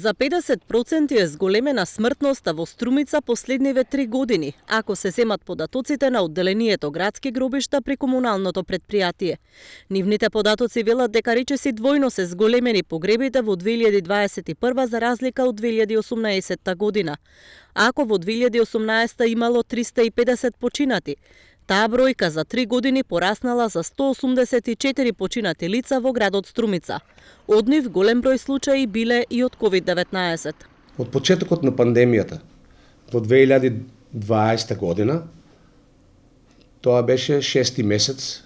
За 50% е зголемена смртноста во Струмица последниве 3 години, ако се земат податоците на одделението градски гробишта при комуналното предпријатие. Нивните податоци велат дека речиси двојно се зголемени погребите во 2021 за разлика од 2018 година. Ако во 2018 имало 350 починати, таа бројка за 3 години пораснала за 184 починати лица во градот Струмица. Од нив голем број случаи биле и од COVID-19. Од почетокот на пандемијата во 2020 година, тоа беше 6 месец,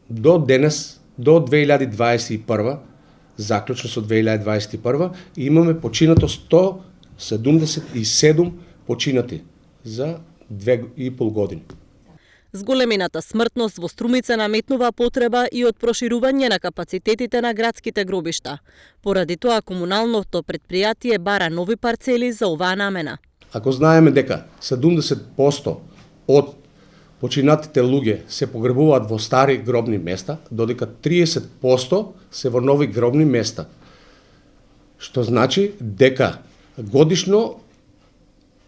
до денес, до 2021, заклучно со 2021, имаме починато 177 починати за 2,5 години. Зголемината смртност во Струмица наметнува потреба и од проширување на капацитетите на градските гробишта. Поради тоа комуналното предпријатие бара нови парцели за оваа намена. Ако знаеме дека 70% од починатите луѓе се погребуваат во стари гробни места, додека 30% се во нови гробни места, што значи дека годишно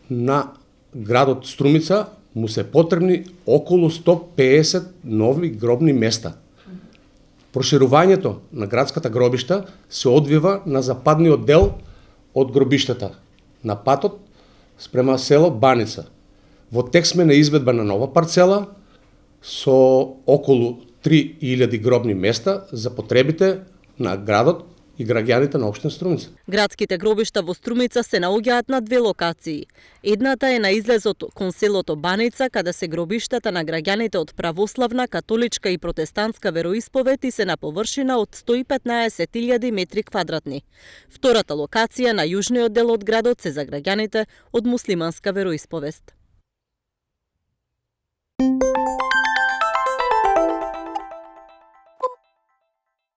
на градот Струмица му се потребни околу 150 нови гробни места. Проширувањето на градската гробишта се одвива на западниот дел од гробиштата, на патот спрема село Баница. Во тек сме на изведба на нова парцела со околу 3000 гробни места за потребите на градот и граѓаните на општина Струмица. Градските гробишта во Струмица се наоѓаат на две локации. Едната е на излезот кон селото Баница, каде се гробиштата на граѓаните од православна, католичка и протестантска вероисповед и се на површина од 115.000 метри квадратни. Втората локација на јужниот дел од градот се за граѓаните од муслиманска вероисповест.